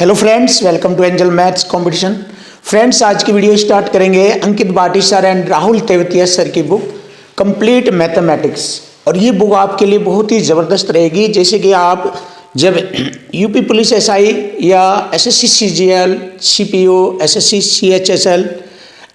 Hello friends, welcome to Angel maths competition. Friends, आज की video start करेंगे Ankit Bhati sir and Rahul Tewatia sir की book complete mathematics. और ये बुक आपके लिए बहुत ही ज़बरदस्त रहेगी। जैसे कि आप जब यूपी पुलिस एसआई या SSC CGL, CPO, SSC CHSL,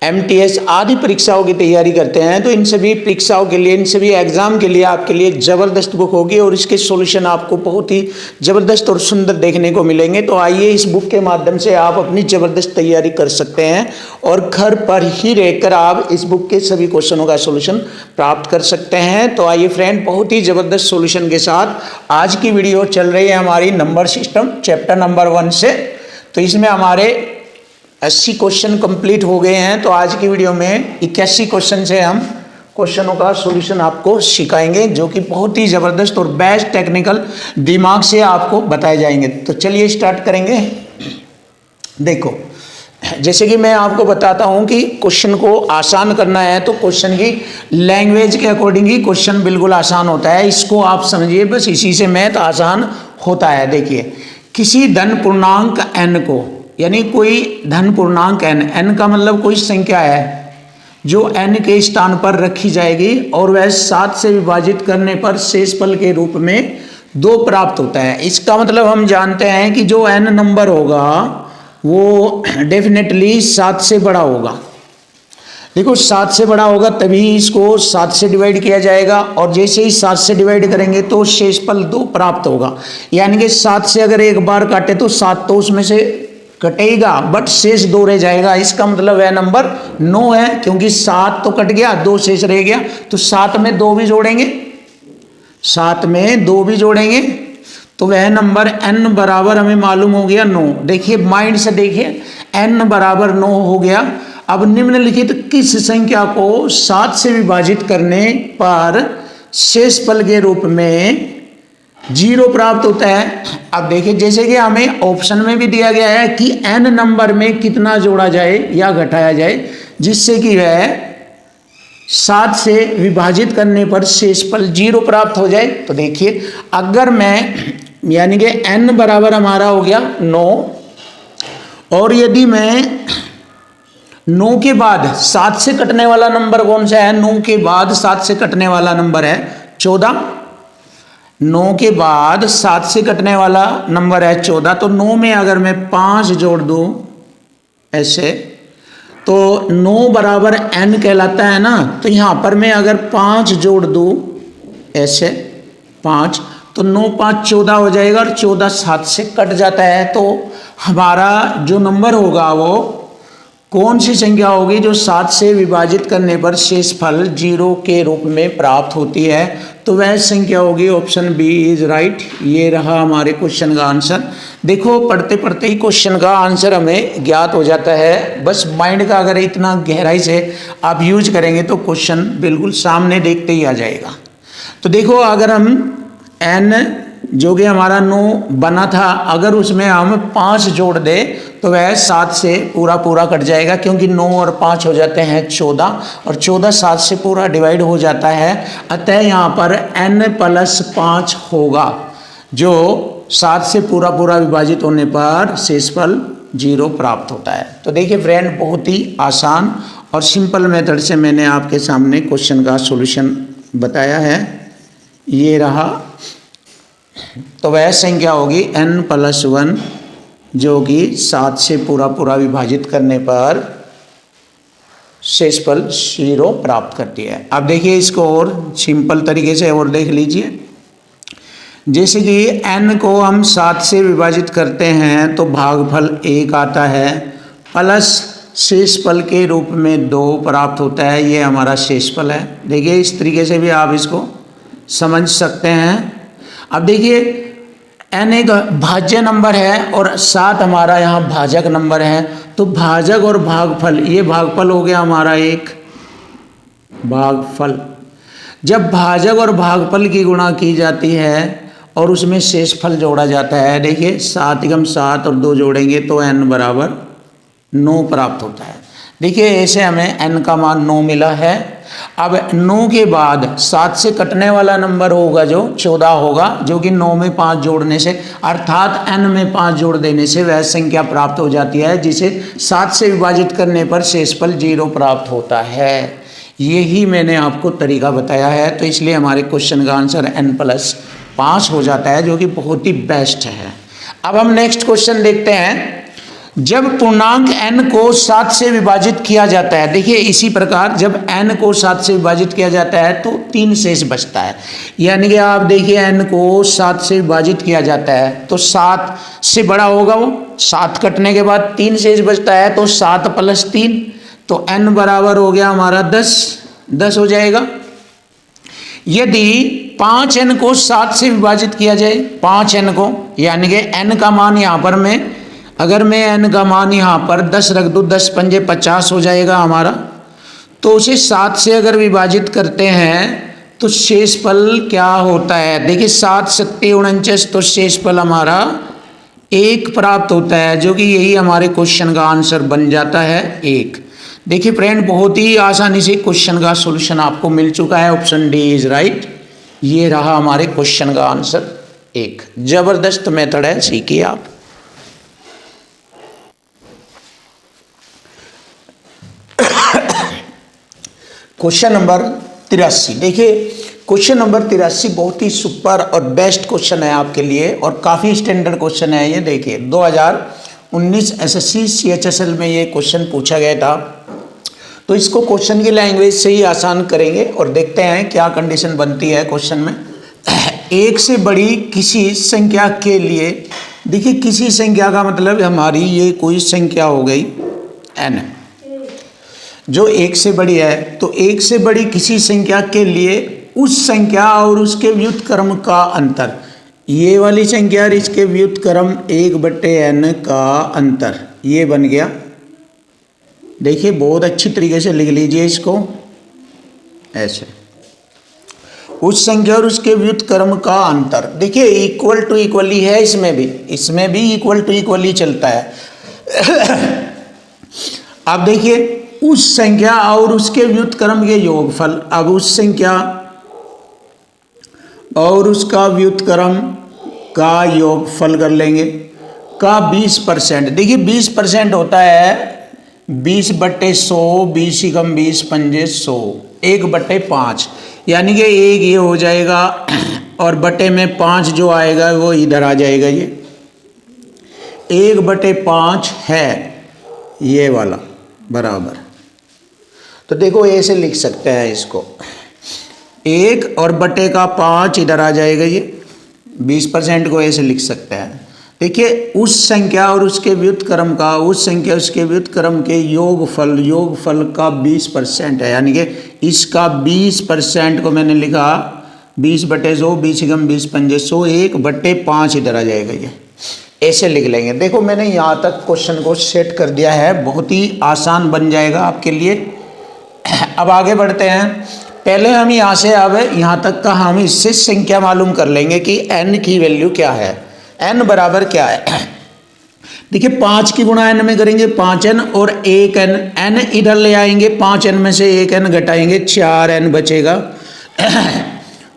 MTS आदि परीक्षाओं की तैयारी करते हैं, तो इन सभी परीक्षाओं के लिए, इन सभी एग्ज़ाम के लिए आपके लिए ज़बरदस्त बुक होगी और इसके सॉल्यूशन आपको बहुत ही ज़बरदस्त और सुंदर देखने को मिलेंगे। तो आइए, इस बुक के माध्यम से आप अपनी ज़बरदस्त तैयारी कर सकते हैं और घर पर ही रहकर आप इस बुक के सभी क्वेश्चनों का सॉल्यूशन प्राप्त कर सकते हैं। तो आइए फ्रेंड, बहुत ही ज़बरदस्त सॉल्यूशन के साथ आज की वीडियो चल रही है हमारी नंबर सिस्टम चैप्टर नंबर 1 से। तो इसमें हमारे 80 क्वेश्चन कंप्लीट हो गए हैं। तो आज की वीडियो में 81 क्वेश्चन से हम क्वेश्चनों का सॉल्यूशन आपको सिखाएंगे, जो कि बहुत ही ज़बरदस्त और बेस्ट टेक्निकल दिमाग से आपको बताए जाएंगे। तो चलिए स्टार्ट करेंगे। देखो, जैसे कि मैं आपको बताता हूं कि क्वेश्चन को आसान करना है तो क्वेश्चन की लैंग्वेज के अकॉर्डिंग ही क्वेश्चन बिल्कुल आसान होता है। इसको आप समझिए, बस इसी से मैथ आसान होता है। देखिए, किसी धन पूर्णांक n को, यानी कोई धन पूर्णांक n का मतलब कोई संख्या है जो n के स्थान पर रखी जाएगी और वह 7 से विभाजित करने पर शेषफल के रूप में 2 प्राप्त होता है। इसका मतलब हम जानते हैं कि जो n नंबर होगा वो डेफिनेटली 7 से बड़ा होगा। देखो, 7 से बड़ा होगा तभी इसको 7 से डिवाइड किया जाएगा, और जैसे ही 7 से डिवाइड करेंगे तो शेषफल 2 प्राप्त होगा। यानी कि 7 से अगर एक बार काटे तो 7 तो उसमें से कटेगा, बट शेष 2 रह जाएगा। इसका मतलब वह नंबर 9 है, क्योंकि 7 तो कट गया, 2 शेष रह गया। तो 7 में 2 भी जोड़ेंगे, 7 में 2 भी जोड़ेंगे तो वह नंबर n बराबर हमें मालूम हो गया 9। देखिए, माइंड से देखिए, n बराबर 9 हो गया। अब निम्नलिखित किस संख्या को 7 से विभाजित करने पर शेषफल के रूप में 0 प्राप्त होता है। अब देखिए, जैसे कि हमें ऑप्शन में भी दिया गया है कि n नंबर में कितना जोड़ा जाए या घटाया जाए जिससे कि वह 7 से विभाजित करने पर शेषफल 0 प्राप्त हो जाए। तो देखिए, अगर मैं, यानी कि n बराबर हमारा हो गया 9, और यदि मैं 9 के बाद 7 से कटने वाला नंबर कौन सा है? 9 के बाद 7 से कटने वाला नंबर है 14। 9 के बाद 7 से कटने वाला नंबर है 14। तो 9 में अगर मैं 5 जोड़ दूं ऐसे, तो 9 बराबर n कहलाता है ना। तो यहां पर मैं अगर 5 जोड़ दूं ऐसे 5, तो 9 5 14 हो जाएगा, और 14 7 से कट जाता है। तो हमारा जो नंबर होगा वो कौन सी संख्या होगी जो 7 से विभाजित करने पर शेषफल 0 के रूप में प्राप्त होती है? तो वह संख्या होगी ऑप्शन बी इज राइट। ये रहा हमारे क्वेश्चन का आंसर। देखो, पढ़ते पढ़ते ही क्वेश्चन का आंसर हमें ज्ञात हो जाता है। बस माइंड का अगर इतना गहराई से आप यूज करेंगे तो क्वेश्चन बिल्कुल सामने देखते ही आ जाएगा। तो देखो, अगर हम n जो कि हमारा 9 बना था, अगर उसमें हम 5 जोड़ दें तो वह 7 से पूरा कट जाएगा, क्योंकि 9 और 5 हो जाते हैं 14, और 14 7 से पूरा डिवाइड हो जाता है। अतः यहाँ पर n + 5 होगा, जो 7 से पूरा विभाजित होने पर शेषफल 0 प्राप्त होता है। तो देखिए फ्रेंड, बहुत ही आसान और सिंपल मेथड से मैंने आपके सामने क्वेश्चन का सॉल्यूशन बताया है। ये रहा। तो वह संख्या होगी n + 1, जो कि 7 से पूरा विभाजित करने पर शेषफल 0 प्राप्त करती है। अब देखिए, इसको और सिंपल तरीके से और देख लीजिए। जैसे कि n को हम 7 से विभाजित करते हैं तो भागफल 1 आता है, प्लस शेषफल के रूप में 2 प्राप्त होता है। ये हमारा शेषफल है। देखिए, इस तरीके से भी आप इसको समझ सकते हैं। अब देखिए, n एक भाज्य नंबर है और 7 हमारा यहाँ भाजक नंबर है। तो भाजक और भागफल, ये भागफल हो गया हमारा एक भागफल। जब भाजक और भागफल की गुणा की जाती है और उसमें शेषफल जोड़ा जाता है, देखिए 7 × 7 और 2 जोड़ेंगे तो n बराबर 9 प्राप्त होता है। देखिए, ऐसे हमें n का मान 9 मिला है। अब 9 के बाद 7 से कटने वाला नंबर होगा जो 14 होगा, जो कि 9 में 5 जोड़ने से अर्थात n में 5 जोड़ देने से वह संख्या प्राप्त हो जाती है जिसे 7 से विभाजित करने पर शेषफल 0 प्राप्त होता है। यही मैंने आपको तरीका बताया है, तो इसलिए हमारे क्वेश्चन का आंसर n+5 हो जाता है, जो कि बहुत ही बेस्ट है। अब हम नेक्स्ट क्वेश्चन देखते हैं। जब पूर्णांक n को 7 से विभाजित किया जाता है, देखिए इसी प्रकार जब n को 7 से विभाजित किया जाता है तो 3 शेष बचता है। यानी कि आप देखिए n को 7 से विभाजित किया जाता है तो 7 से बड़ा होगा वो, 7 कटने के बाद 3 शेष बचता है, तो 7 + 3, तो n बराबर हो गया हमारा 10 हो जाएगा। यदि 5n को 7 से विभाजित किया जाए, 5n को, यानी कि n का मान यहाँ पर अगर मैं n का मान यहाँ पर 10 रख दूँ, 10 × 5 = 50 हो जाएगा हमारा। तो उसे 7 से अगर विभाजित करते हैं तो शेषफल क्या होता है, देखिए 7 × 7 = 49, तो शेषफल हमारा 1 प्राप्त होता है, जो कि यही हमारे क्वेश्चन का आंसर बन जाता है 1। देखिए फ्रेंड, बहुत ही आसानी से क्वेश्चन का सॉल्यूशन आपको मिल चुका है, ऑप्शन डी इज राइट। ये रहा हमारे क्वेश्चन का आंसर 1। जबरदस्त मेथड है, सीखिए आप। क्वेश्चन नंबर 83, देखिए क्वेश्चन नंबर 83 बहुत ही सुपर और बेस्ट क्वेश्चन है आपके लिए और काफ़ी स्टैंडर्ड क्वेश्चन है ये। देखिए 2019 एसएससी सीएचएसएल में ये क्वेश्चन पूछा गया था, तो इसको क्वेश्चन की लैंग्वेज से ही आसान करेंगे और देखते हैं क्या कंडीशन बनती है क्वेश्चन में। एक से बड़ी किसी संख्या के लिए, देखिए किसी संख्या का मतलब हमारी ये कोई संख्या हो गई n, जो एक से बड़ी है, तो एक से बड़ी किसी संख्या के लिए उस संख्या और उसके व्युत्क्रम का अंतर, ये वाली संख्या और इसके व्युत्क्रम 1/n का अंतर, ये बन गया। देखिए बहुत अच्छी तरीके से लिख लीजिए इसको ऐसे, उस संख्या और उसके व्युत्क्रम का अंतर। देखिए इक्वल टू इक्वल ही है, इसमें भी इक्वल टू इक्वल ही चलता है। अब देखिए उस संख्या और उसके व्युत्क्रम के योगफल, अब उस संख्या और उसका व्युत्क्रम का योगफल कर लेंगे का 20%। देखिए 20% होता है 20/100, 20 × 20 × 5 = 100, 1/5, यानी कि 1 ये हो जाएगा और बटे में 5 जो आएगा वो इधर आ जाएगा, ये 1/5 है ये वाला बराबर। तो देखो ऐसे लिख सकते हैं इसको, 1 और बटे का 5 इधर आ जाएगा, ये 20% को ऐसे लिख सकते हैं। देखिए उस संख्या और उसके व्युत्क्रम का, उस संख्या उसके व्युत्क्रम के योगफल का 20% है, यानी कि इसका 20% को मैंने लिखा 20/100, 20 × 20 × 5 = 100, 1/5 इधर आ जाएगा, ये ऐसे लिख लेंगे। देखो मैंने यहाँ तक क्वेश्चन को सेट कर दिया है, बहुत ही आसान बन जाएगा आपके लिए। अब आगे बढ़ते हैं। पहले हम यहाँ से अब यहाँ तक का हम इससे संख्या मालूम कर लेंगे कि n की वैल्यू क्या है, n बराबर क्या है। देखिए 5 की गुणा n में करेंगे 5n और 1n, n इधर ले आएंगे, 5n में से 1n घटाएंगे 4n बचेगा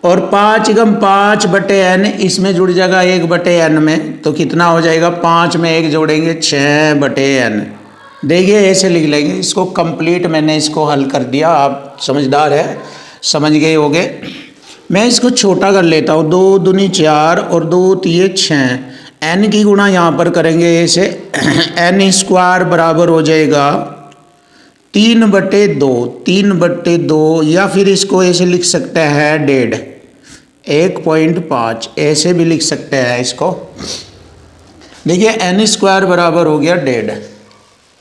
और 5 × 5/n इसमें जुड़ जाएगा 1/n में, तो कितना हो जाएगा, 5 में 1 जोड़ेंगे 6/n। देखिए ऐसे लिख लेंगे इसको, कंप्लीट मैंने इसको हल कर दिया, आप समझदार है, समझ गए होगे। मैं इसको छोटा कर लेता हूँ, 2 दूनी 4 और 2 3 6, n की गुणा यहाँ पर करेंगे ऐसे, n² बराबर हो जाएगा 3/2, या फिर इसको ऐसे लिख सकते हैं 1.5, ऐसे भी लिख सकते हैं इसको। देखिए n² बराबर हो गया 1.5,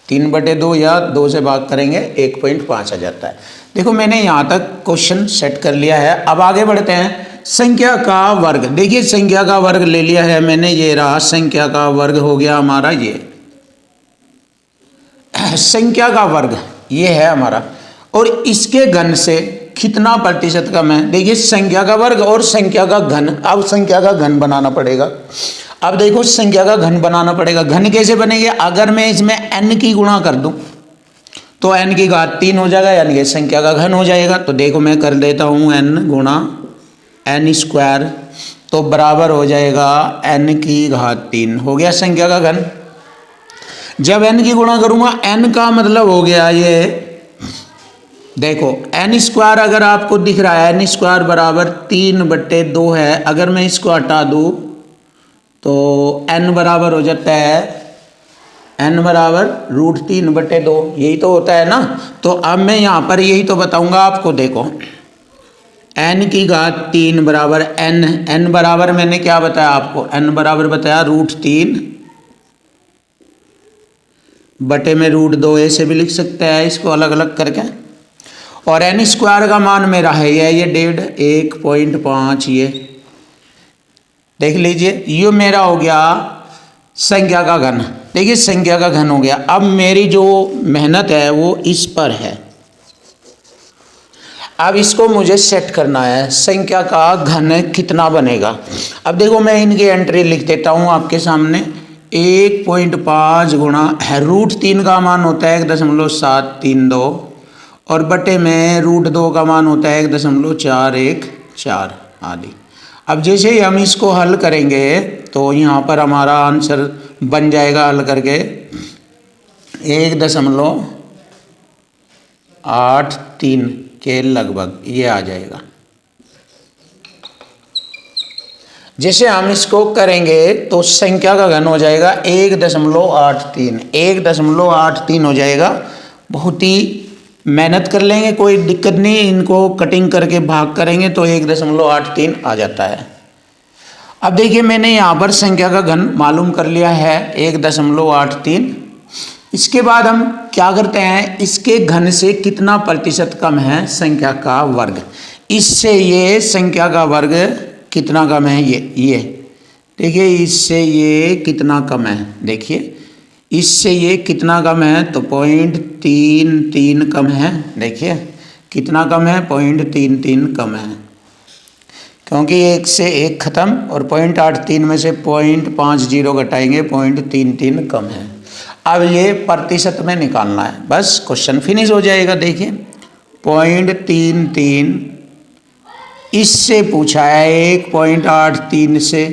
3/2 या 2 से भाग करेंगे 1.5 आ जाता है। देखो मैंने यहाँ तक क्वेश्चन सेट कर लिया है। अब आगे बढ़ते हैं। संख्या का वर्ग, देखिए संख्या का वर्ग ले लिया है मैंने, ये रहा संख्या का वर्ग हो गया हमारा, ये संख्या का वर्ग ये है हमारा, और इसके घन से कितना प्रतिशत कम है। देखिए संख्या का वर्ग और संख्या का घन, अब संख्या का घन बनाना पड़ेगा। अब देखो संख्या का घन बनाना पड़ेगा, घन कैसे बनेगा, अगर मैं इसमें n की गुणा कर दूं तो n की घात 3 हो जाएगा, यानी कि संख्या का घन हो जाएगा। तो देखो मैं कर देता हूँ n गुणा n स्क्वायर, तो बराबर हो जाएगा n की घात 3, हो गया संख्या का घन। जब n की गुणा करूँगा, n का मतलब हो गया ये, देखो n स्क्वायर अगर आपको दिख रहा है, n स्क्वायर बराबर 3/2 है। अगर मैं इसको हटा दूँ तो n बराबर हो जाता है, n बराबर √3/2, यही तो होता है ना। तो अब मैं यहाँ पर यही तो बताऊंगा आपको। देखो n की घात 3 बराबर n बराबर मैंने क्या बताया आपको, n बराबर बताया √3/2, ऐसे भी लिख सकते हैं इसको अलग अलग करके। और n स्क्वायर का मान मेरा है ये 1.5, ये देख लीजिए, ये मेरा हो गया संख्या का घन। देखिए संख्या का घन हो गया। अब मेरी जो मेहनत है वो इस पर है। अब इसको मुझे सेट करना है, संख्या का घन कितना बनेगा। अब देखो मैं इनकी एंट्री लिख देता हूँ आपके सामने। 1.5 गुणा √3 का मान होता है 1.732, और बटे में √2 का मान होता है 1.414 आदि। अब जैसे ही हम इसको हल करेंगे तो यहाँ पर हमारा आंसर बन जाएगा हल करके 1.83 के लगभग ये आ जाएगा। जैसे हम इसको करेंगे तो संख्या का घन हो जाएगा 1.83 हो जाएगा। बहुत ही मेहनत कर लेंगे, कोई दिक्कत नहीं, इनको कटिंग करके भाग करेंगे तो 1.83 आ जाता है। अब देखिए मैंने यहाँ पर संख्या का घन मालूम कर लिया है 1.83। इसके बाद हम क्या करते हैं, इसके घन से कितना प्रतिशत कम है संख्या का वर्ग। इससे ये संख्या का वर्ग कितना कम है, ये देखिए, इससे ये कितना कम है, देखिए इससे ये कितना कम है, तो 0.33 कम है। देखिए कितना कम है, 0.33 कम है, क्योंकि 1 से 1 खत्म, और 0.83 में से 0.50 घटाएंगे, 0.33 कम है। अब ये प्रतिशत में निकालना है, बस क्वेश्चन फिनिश हो जाएगा। देखिए 0.33 इससे पूछा है, 1.83 से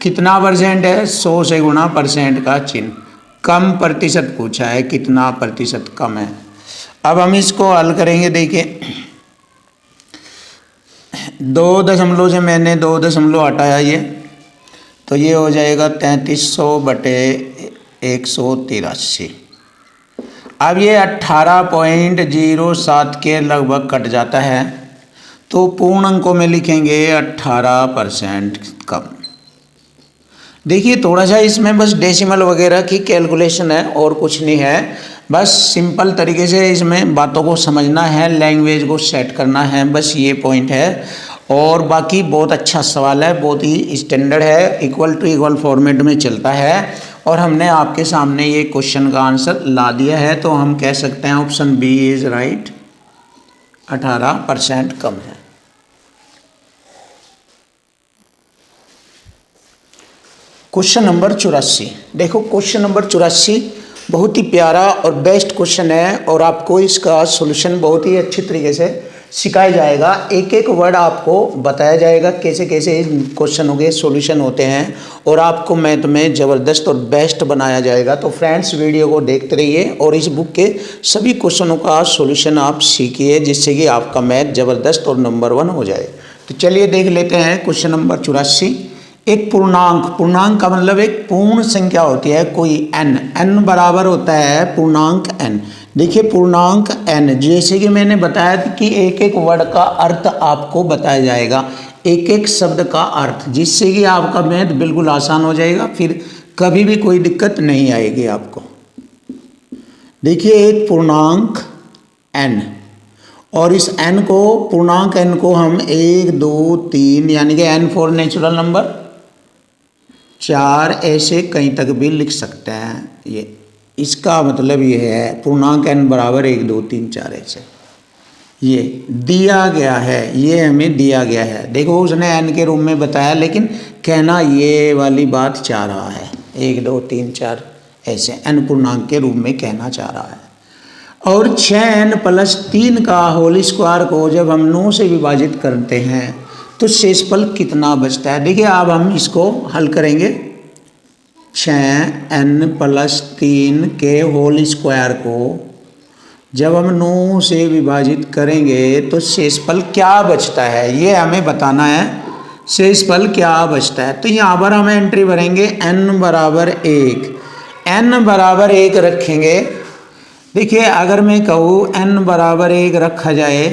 कितना परसेंट है, 100 से गुणा परसेंट का चिन्ह, कम प्रतिशत पूछा है, कितना प्रतिशत कम है। अब हम इसको हल करेंगे। देखिए 2 दशमलव से मैंने 2 दशमलव हटाया, ये तो ये हो जाएगा 3300/183। अब ये 18.07 के लगभग कट जाता है, तो पूर्ण अंकों में लिखेंगे 18% कम। देखिए थोड़ा सा इसमें बस डेसिमल वगैरह की कैलकुलेशन है और कुछ नहीं है, बस सिंपल तरीके से इसमें बातों को समझना है, लैंग्वेज को सेट करना है, बस ये पॉइंट है। और बाकी बहुत अच्छा सवाल है, बहुत ही स्टैंडर्ड है, इक्वल टू इक्वल फॉर्मेट में चलता है, और हमने आपके सामने ये क्वेश्चन का आंसर ला दिया है। तो हम कह सकते हैं ऑप्शन बी इज राइट, 18% कम है। Question number 84। देखो क्वेश्चन नंबर 84 बहुत ही प्यारा और बेस्ट क्वेश्चन है, और आपको इसका सॉल्यूशन बहुत ही अच्छी तरीके से सिखाया जाएगा। एक एक वर्ड आपको बताया जाएगा कैसे कैसे क्वेश्चनों के सॉल्यूशन होते हैं, और आपको मैथ में ज़बरदस्त और बेस्ट बनाया जाएगा। तो फ्रेंड्स वीडियो को देखते रहिए और इस बुक के सभी क्वेश्चनों का सॉल्यूशन आप सीखिए, जिससे कि आपका मैथ ज़बरदस्त और नंबर 1 हो जाए। तो चलिए देख लेते हैं क्वेश्चन नंबर 84। एक पूर्णांक का मतलब एक पूर्ण संख्या होती है कोई n बराबर होता है पूर्णांक n। देखिए पूर्णांक n, जैसे कि मैंने बताया था कि एक एक वर्ड का अर्थ आपको बताया जाएगा, एक एक शब्द का अर्थ, जिससे कि आपका मैथ बिल्कुल आसान हो जाएगा, फिर कभी भी कोई दिक्कत नहीं आएगी आपको। देखिए एक पूर्णांक n, और इस n को, पूर्णांक n को हम 1 2 3 यानी कि n फॉर नेचुरल नंबर 4 ऐसे कहीं तक भी लिख सकते हैं। ये इसका मतलब ये है पूर्णांक n बराबर 1 2 3 4 ऐसे ये दिया गया है, ये हमें दिया गया है। देखो उसने n के रूप में बताया, लेकिन कहना ये वाली बात चाह रहा है, 1 2 3 4 ऐसे n पूर्णांक के रूप में कहना चाह रहा है। और 6n+3 का होल स्क्वायर को जब हम 9 से विभाजित करते हैं तो शेषफल कितना बचता है। देखिए अब हम इसको हल करेंगे। 6n+3 के होल स्क्वायर को जब हम 9 से विभाजित करेंगे तो शेषफल क्या बचता है, ये हमें बताना है। शेषफल क्या बचता है, तो यहाँ पर हम एंट्री भरेंगे n बराबर 1। n बराबर 1 रखेंगे। देखिए अगर मैं कहूँ n बराबर 1 रखा जाए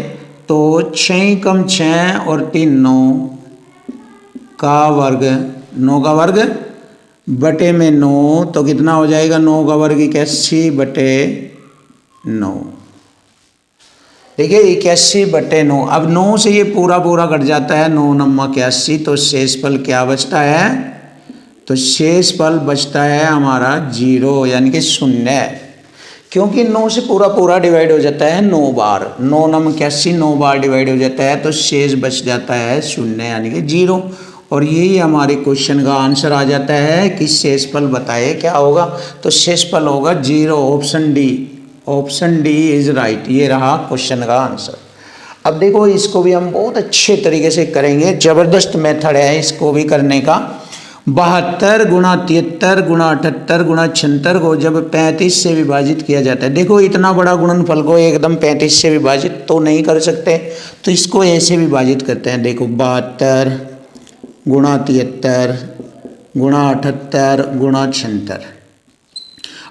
तो 6 कम 6 और 3 9 का वर्ग, 9 का वर्ग बटे में 9 तो कितना हो जाएगा, 9 का वर्ग 81/9। देखिए 81/9। अब 9 से ये पूरा पूरा कट जाता है, 9 9 81, तो शेषफल क्या बचता है, तो शेषफल बचता है हमारा 0 यानी कि 0। क्योंकि 9 से पूरा पूरा डिवाइड हो जाता है 9 बार, 9 9 81 9 बार डिवाइड हो जाता है, तो शेष बच जाता है 0 यानी कि 0। और यही हमारे क्वेश्चन का आंसर आ जाता है कि शेषफल बताए क्या होगा, तो शेषफल होगा 0। Option D, option D is right. ये रहा क्वेश्चन का आंसर। अब देखो इसको भी हम बहुत अच्छे तरीके से करेंगे, ज़बरदस्त मेथड है इसको भी करने का। 72 गुणा 73 गुणा 78 गुणा 76 को जब 35 से विभाजित किया जाता है, देखो इतना बड़ा गुणनफल को एकदम 35 से विभाजित तो नहीं कर सकते, तो इसको ऐसे विभाजित करते हैं। देखो 72 गुणा 73 गुणा 78 गुणा 76।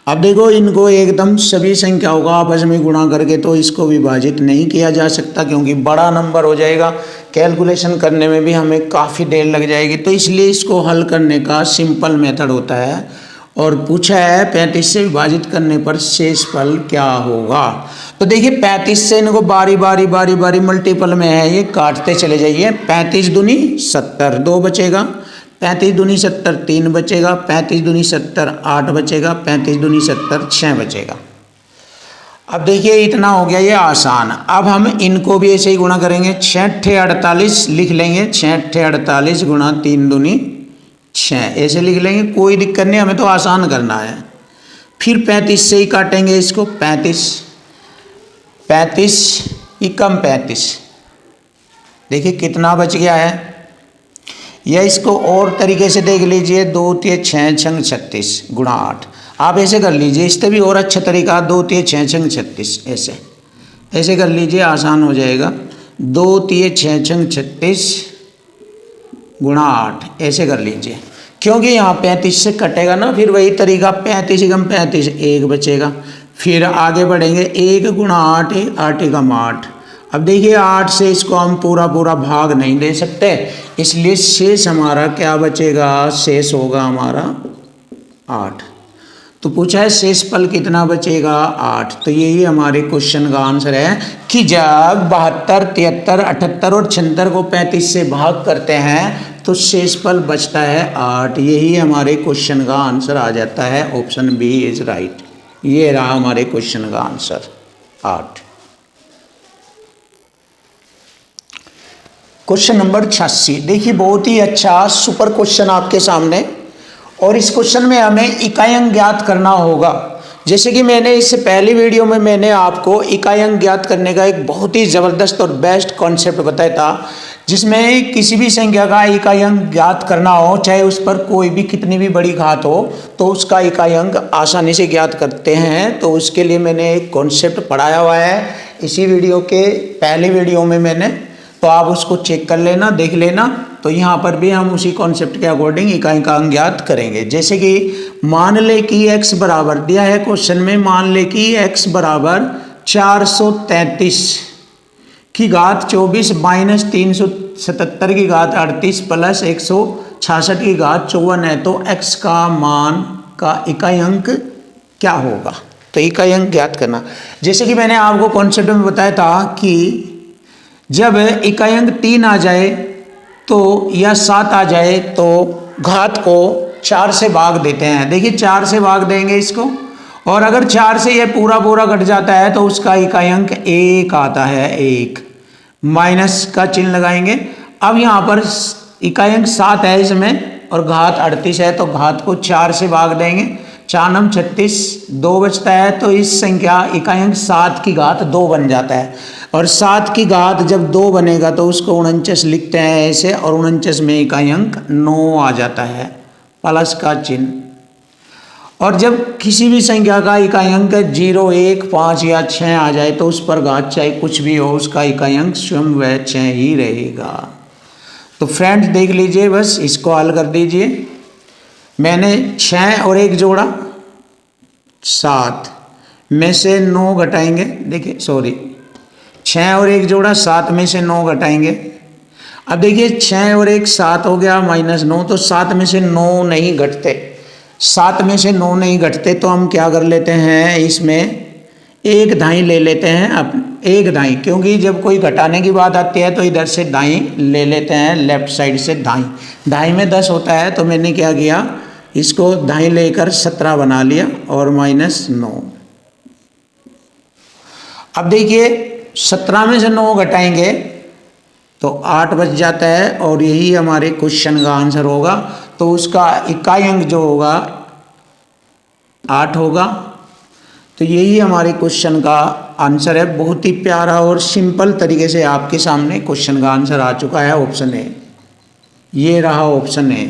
अब देखो इनको एकदम सभी संख्याओं का आपस में गुणा करके तो इसको विभाजित नहीं किया जा सकता, क्योंकि बड़ा नंबर हो जाएगा, कैलकुलेशन करने में भी हमें काफ़ी देर लग जाएगी। तो इसलिए इसको हल करने का सिंपल मेथड होता है। और पूछा है 35 से विभाजित करने पर शेषफल क्या होगा। तो देखिए 35 से इनको बारी बारी बारी बारी मल्टीपल में है, ये काटते चले जाइए। 35 दूनी 70 2 बचेगा, 35 दूनी 70 3 बचेगा, 35 दूनी 70 8 बचेगा, 35 दूनी 70 6 बचेगा। अब देखिए इतना हो गया ये आसान। अब हम इनको भी ऐसे ही गुणा करेंगे। 6 × 48 लिख लेंगे, 6 × 48 गुणा 3 दूनी 6 ऐसे लिख लेंगे, कोई दिक्कत नहीं, हमें तो आसान करना है। फिर 35 से ही काटेंगे इसको, 35 एकम 35। देखिए कितना बच गया है, या इसको और तरीके से देख लीजिए, 2 × 6 = 36 गुणा 8। आप ऐसे कर लीजिए, इससे भी और अच्छा तरीका 2 × 6 = 36 ऐसे कर लीजिए, आसान हो जाएगा। 2 × 6 = 36 गुणा 8 ऐसे कर लीजिए, क्योंकि यहाँ 35 से कटेगा ना, फिर वही तरीका 35 एकम 35 1 बचेगा। फिर आगे बढ़ेंगे, 1 गुणा 8 8 एकम 8। अब देखिए 8 से इसको हम पूरा पूरा भाग नहीं दे सकते, इसलिए शेष हमारा क्या बचेगा, शेष होगा हमारा 8। तो पूछा है शेषफल कितना बचेगा, 8। तो यही हमारे क्वेश्चन का आंसर है कि जब 72 73 78 और 76 को 35 से भाग करते हैं तो शेषफल बचता है 8। यही हमारे क्वेश्चन का आंसर आ जाता है। Option B is right. ये रहा हमारे क्वेश्चन का आंसर 8। Question number 86। देखिए बहुत ही अच्छा सुपर क्वेश्चन आपके सामने, और इस क्वेश्चन में हमें इकाई अंक ज्ञात करना होगा। जैसे कि मैंने इससे पहली वीडियो में मैंने आपको इकाई अंक ज्ञात करने का एक बहुत ही ज़बरदस्त और बेस्ट कॉन्सेप्ट बताया था, जिसमें किसी भी संख्या का इकाई अंक ज्ञात करना हो, चाहे उस पर कोई भी कितनी भी बड़ी घात हो, तो उसका इकाई अंक आसानी से ज्ञात करते हैं। तो उसके लिए मैंने एक कॉन्सेप्ट पढ़ाया हुआ है इसी वीडियो के पहले वीडियो में मैंने, तो आप उसको चेक कर लेना, देख लेना। तो यहाँ पर भी हम उसी कॉन्सेप्ट के अकॉर्डिंग इकाई का अंक ज्ञात करेंगे। जैसे कि मान ले कि x बराबर दिया है क्वेश्चन में, मान ले कि x बराबर 433 की घात 24 माइनस 377 की घात 38 प्लस 166 की घात 54 है, तो x का मान का इकाई अंक क्या होगा। तो इकाई अंक ज्ञात करना, जैसे कि मैंने आपको कॉन्सेप्ट में बताया था कि जब इकाई अंक 3 आ जाए तो या 7 आ जाए तो घात को 4 से भाग देते हैं। देखिए 4 से भाग देंगे इसको, और अगर 4 से ये पूरा पूरा कट जाता है तो उसका इकाई अंक 1 आता है। 1 माइनस का चिन्ह लगाएंगे। अब यहाँ पर इकाई अंक 7 है इसमें और घात 38 है, तो घात को 4 से भाग देंगे 4 नम 36, 2 बचता है तो इस संख्या इकाई अंक 7 की घात 2 बन जाता है। और 7 की घात जब 2 बनेगा तो उसको 49 लिखते हैं ऐसे, और 49 में इकाई अंक 9 आ जाता है, प्लस का चिन्ह। और जब किसी भी संख्या का इकाई अंक 0, 1, 5 या 6 आ जाए तो उस पर घात चाहे कुछ भी हो, उसका इकाई अंक स्वयं वह 6 ही रहेगा। तो फ्रेंड्स देख लीजिए, बस इसको हल कर दीजिए। मैंने 6 और 1 जोड़ा, 7 में से 9 घटाएंगे, देखिए सॉरी 6 और 1 जोड़ा, 7 में से 9 घटाएंगे। अब देखिए 6 और 1 7 हो गया -9, तो 7 में से 9 नहीं घटते, 7 में से 9 नहीं घटते तो हम क्या कर लेते हैं, इसमें एक दाई ले लेते हैं। अब एक दाई, क्योंकि जब कोई घटाने की बात आती है तो इधर से दाई ले लेते हैं, लेफ्ट साइड से दाई। दाई में 10 होता है तो मैंने क्या किया, इसको दाई लेकर 17 बना लिया और -9। अब देखिए 17 में से 9 घटाएंगे तो 8 बच जाता है, और यही हमारे क्वेश्चन का आंसर होगा। तो उसका इकाई अंक जो होगा 8 होगा। तो यही हमारे क्वेश्चन का आंसर है। बहुत ही प्यारा और सिंपल तरीके से आपके सामने क्वेश्चन का आंसर आ चुका है, ऑप्शन ए। ये रहा ऑप्शन ए।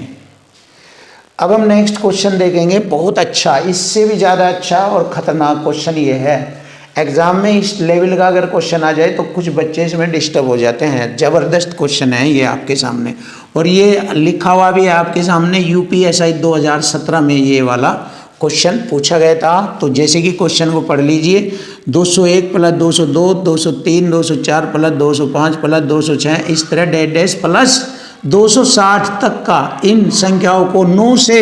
अब हम नेक्स्ट क्वेश्चन देखेंगे, बहुत अच्छा, इससे भी ज़्यादा अच्छा और ख़तरनाक क्वेश्चन ये है। एग्ज़ाम में इस लेवल का अगर क्वेश्चन आ जाए तो कुछ बच्चे इसमें डिस्टर्ब हो जाते हैं। ज़बरदस्त क्वेश्चन है ये आपके सामने, और ये लिखा हुआ भी है आपके सामने। यूपीएससी 2017 में ये वाला क्वेश्चन पूछा गया था। तो जैसे कि क्वेश्चन को पढ़ लीजिए, 201 + 202, 203, 204 + 205 + 206, इस तरह डैश प्लस 260 तक का इन संख्याओं को 9 से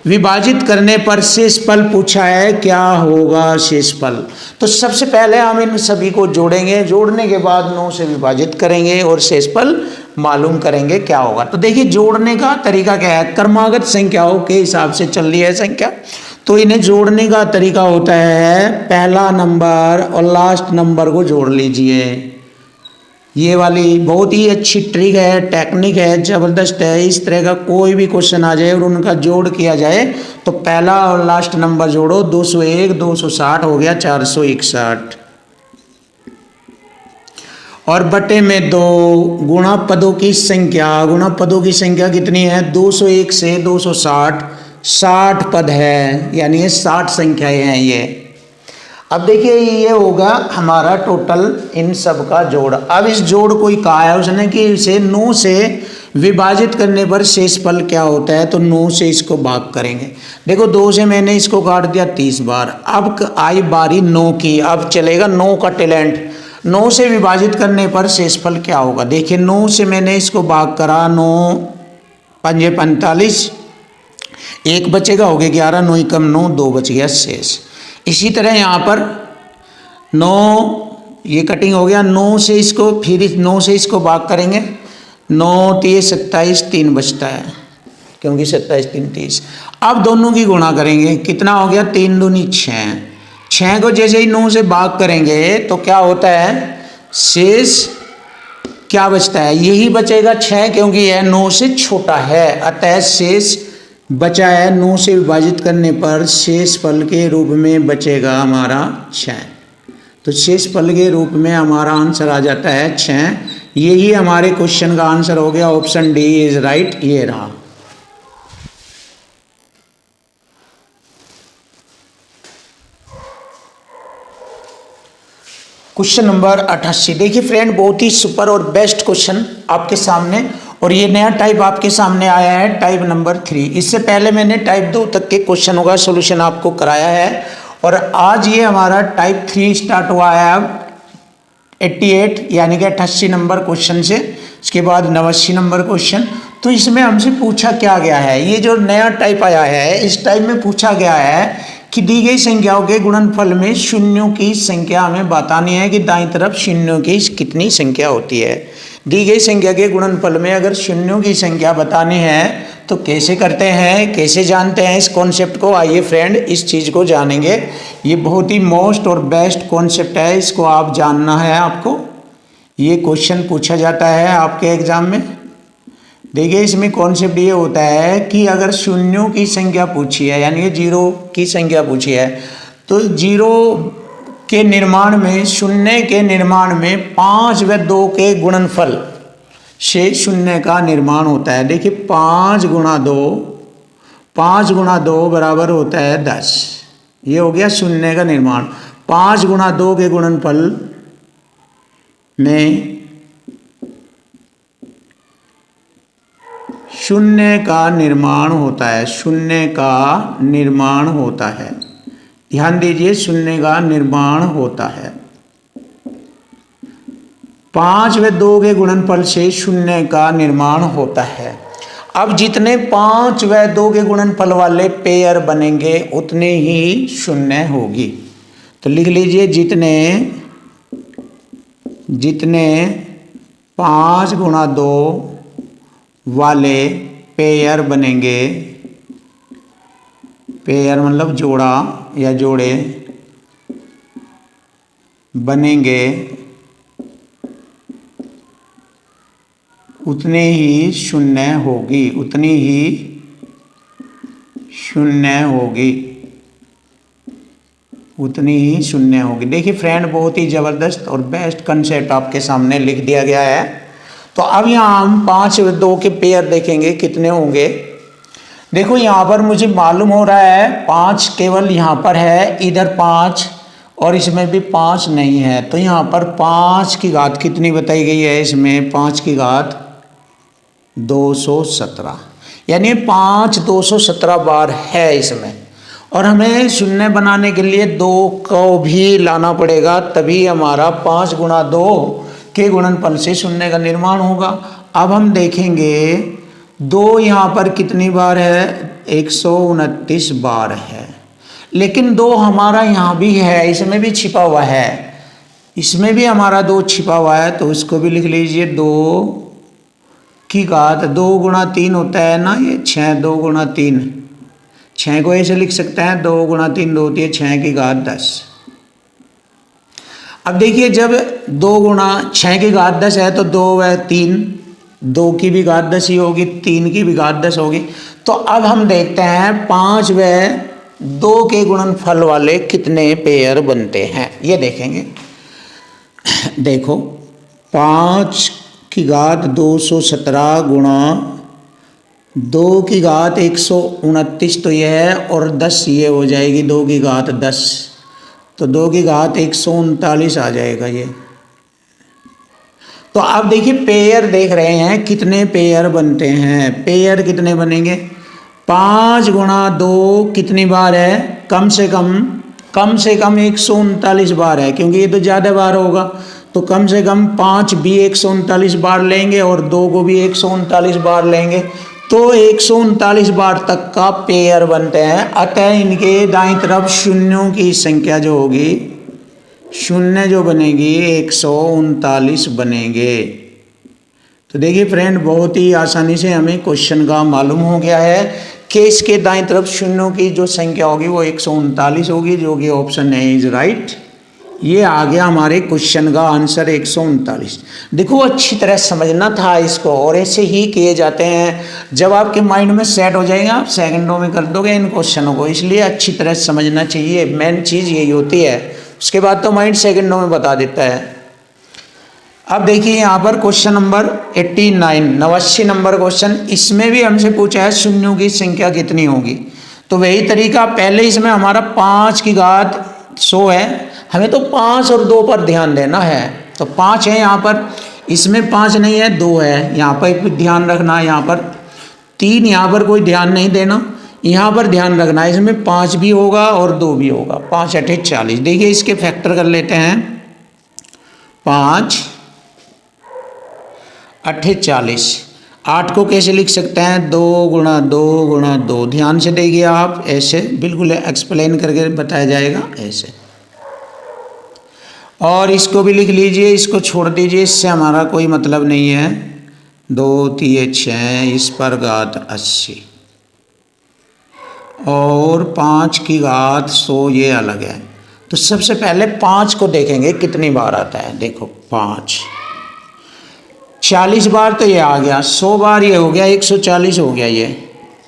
विभाजित करने पर शेषफल पूछा है, क्या होगा शेषफल। तो सबसे पहले हम इन सभी को जोड़ेंगे, जोड़ने के बाद 9 से विभाजित करेंगे और शेषफल मालूम करेंगे क्या होगा। तो देखिए जोड़ने का तरीका क्या है, क्रमागत संख्याओं के हिसाब से चल रही है संख्या, तो इन्हें जोड़ने का तरीका होता है पहला नंबर और लास्ट नंबर को जोड़ लीजिए। ये वाली बहुत ही अच्छी ट्रिक है, टेक्निक है, ज़बरदस्त है। इस तरह का कोई भी क्वेश्चन आ जाए और उनका जोड़ किया जाए तो पहला और लास्ट नंबर जोड़ो, 201 260 हो गया 461, और बटे में 2 गुणा पदों की संख्या। गुणा पदों की संख्या कितनी है, 201 से 260, 60 पद है, यानी ये 60 संख्याएं हैं ये। अब देखिए ये होगा हमारा टोटल इन सब का जोड़। अब इस जोड़ को ही कहा है उसने कि इसे 9 से विभाजित करने पर शेषफल क्या होता है, तो 9 से इसको भाग करेंगे। देखो 2 से मैंने इसको काट दिया 30 बार। अब आई बारी 9 की, अब चलेगा 9 का टैलेंट। 9 से विभाजित करने पर शेषफल क्या होगा, देखिए 9 से मैंने इसको भाग करा, 9 पंजे 45, 1 बचेगा, हो गया 11, 9 कम 9, 2 बच गया शेष। इसी तरह यहाँ पर 9 ये कटिंग हो गया, 9 से इसको फिर 9 से इसको भाग करेंगे, 9 3 27, 3 बचता है क्योंकि 27 3 30। अब दोनों की गुणा करेंगे, कितना हो गया, 3 दूनी 6। 6 को जैसे ही 9 से भाग करेंगे तो क्या होता है, शेष क्या बचता है, यही बचेगा 6, क्योंकि यह 9 से छोटा है। अतः शेष बचा है 9 से विभाजित करने पर शेषफल के रूप में बचेगा हमारा 6। तो शेषफल के रूप में हमारा आंसर आ जाता है 6। यही हमारे क्वेश्चन का आंसर हो गया, ऑप्शन डी इज राइट। ये रहा। Question number 88। देखिए फ्रेंड, बहुत ही सुपर और बेस्ट क्वेश्चन आपके सामने, और ये नया टाइप आपके सामने आया है, टाइप नंबर 3। इससे पहले मैंने टाइप 2 तक के क्वेश्चनों का सोल्यूशन आपको कराया है, और आज ये हमारा टाइप 3 स्टार्ट हुआ है अब 88 यानी कि 88 नंबर क्वेश्चन से। इसके बाद 89 नंबर क्वेश्चन। तो इसमें हमसे पूछा क्या गया है, ये जो नया टाइप आया है, इस टाइप में पूछा गया है कि दी गई संख्याओं के गुणनफल में शून्यों की संख्या हमें बतानी है कि दाईं तरफ शून्यों की कितनी संख्या होती है। दी गई संख्या के गुणनफल में अगर शून्यों की संख्या बतानी है तो कैसे करते हैं, कैसे जानते हैं इस कॉन्सेप्ट को। आइए फ्रेंड इस चीज़ को जानेंगे। ये बहुत ही मोस्ट और बेस्ट कॉन्सेप्ट है, इसको आप जानना है। आपको ये क्वेश्चन पूछा जाता है आपके एग्जाम में। देखिए इसमें कॉन्सेप्ट ये होता है कि अगर शून्यों की संख्या पूछी है, यानी कि जीरो की संख्या पूछी है, तो जीरो के निर्माण में, शून्य के निर्माण में 5 व 2 के गुणनफल से शून्य का निर्माण होता है। देखिए 5 गुणा 2 बराबर होता है 10। ये हो गया शून्य का निर्माण। 5 गुणा 2 के गुणनफल में शून्य का निर्माण होता है, शून्य का निर्माण होता है। ध्यान दीजिए, शून्य का निर्माण होता है। 5 व 2 के गुणनफल से शून्य का निर्माण होता है। अब जितने 5 व 2 के गुणनफल वाले पेयर बनेंगे उतने ही शून्य होगी। तो लिख लीजिए, जितने 5 गुणा 2 वाले पेयर बनेंगे, पेयर मतलब जोड़ा या जोड़े बनेंगे, उतने ही शून्य होगी, उतनी ही शून्य होगी, उतनी ही शून्य होगी। देखिए फ्रेंड, बहुत ही ज़बरदस्त और बेस्ट कंसेप्ट आपके सामने लिख दिया गया है। तो अब यहाँ हम 5 व 2 के पेयर देखेंगे कितने होंगे। देखो यहाँ पर मुझे मालूम हो रहा है 5 केवल यहाँ पर है, इधर 5 और इसमें भी 5 नहीं है। तो यहाँ पर 5 की घात कितनी बताई गई है, इसमें 5 की घात 217, यानी 5 217 बार है इसमें। और हमें शून्य बनाने के लिए 2 को भी लाना पड़ेगा, तभी हमारा 5 गुणा 2 के गुणनफल से शून्य का निर्माण होगा। अब हम देखेंगे 2 यहाँ पर कितनी बार है, 129 बार है। लेकिन 2 हमारा यहाँ भी है, इसमें भी छिपा हुआ है, इसमें भी हमारा 2 छिपा हुआ है। तो इसको भी लिख लीजिए, 2 की घात 2 गुणा 3 होता है ना, ये 6, 2 गुणा 3, 6 को ऐसे लिख सकते हैं, 2 गुणा 3 2 होती है 6 की घात 10। अब देखिए जब 2 गुणा 6 की घात 10 है तो 2 व 3, 2 की भी घात 10 ही होगी, 3 की भी घात 10 होगी। तो अब हम देखते हैं 5 व 2 के गुणनफल वाले कितने पेयर बनते हैं, ये देखेंगे। देखो 5 की घात 217 गुणा 2 की घात 129 तो ये है, और 10 ये हो जाएगी 2 की घात 10, तो 2 की घात 139 आ जाएगा ये। तो आप देखिए पेयर देख रहे हैं कितने पेयर बनते हैं, पेयर कितने बनेंगे। 5 गुणा 2 कितनी बार है, कम से कम 139 बार है, क्योंकि ये तो ज़्यादा बार होगा। तो कम से कम 5 भी 139 बार लेंगे और 2 को भी 139 बार लेंगे, तो 139 बार तक का पेयर बनते हैं। अतः इनके दाईं तरफ शून्यों की संख्या जो होगी, शून्य जो बनेगी 139 बनेंगे। तो देखिए फ्रेंड, बहुत ही आसानी से हमें क्वेश्चन का मालूम हो गया है कि इसके दाईं तरफ शून्यों की जो संख्या होगी वो 139 होगी, जो कि ऑप्शन ए इज राइट। ये आ गया हमारे क्वेश्चन का आंसर 139। देखो अच्छी तरह समझना था इसको, और ऐसे ही किए जाते हैं। जब आपके माइंड में सेट हो जाएगा आप सेकंडों में कर दोगे इन क्वेश्चनों को, इसलिए अच्छी तरह समझना चाहिए, मेन चीज़ यही होती है। उसके बाद तो माइंड सेकंडों में बता देता है। अब देखिए यहाँ पर क्वेश्चन नंबर 89, 89 नंबर क्वेश्चन, इसमें भी हमसे पूछा है शून्यों की संख्या कितनी होगी। तो वही तरीका, पहले इसमें हमारा 5 की घात 100 है, हमें तो 5 और 2 पर ध्यान देना है। तो 5 है यहाँ पर, इसमें 5 नहीं है 2 है, यहाँ पर भी ध्यान रखना है, यहाँ पर 3, यहाँ पर कोई ध्यान नहीं देना, यहाँ पर ध्यान रखना है। इसमें 5 भी होगा और 2 भी होगा। 5 8 40। देखिए इसके फैक्टर कर लेते हैं। 5 8 40। 8 को कैसे लिख सकते हैं, 2 गुणा 2 गुणा 2। ध्यान से देखिए आप, ऐसे बिल्कुल एक्सप्लेन करके बताया जाएगा ऐसे। और इसको भी लिख लीजिए, इसको छोड़ दीजिए, इससे हमारा कोई मतलब नहीं है। 2 3 6, इस पर घात 80, और 5 की घात 100 ये अलग है। तो सबसे पहले 5 को देखेंगे कितनी बार आता है। देखो 5 40 बार तो ये आ गया, 100 बार ये हो गया, 140 हो गया ये।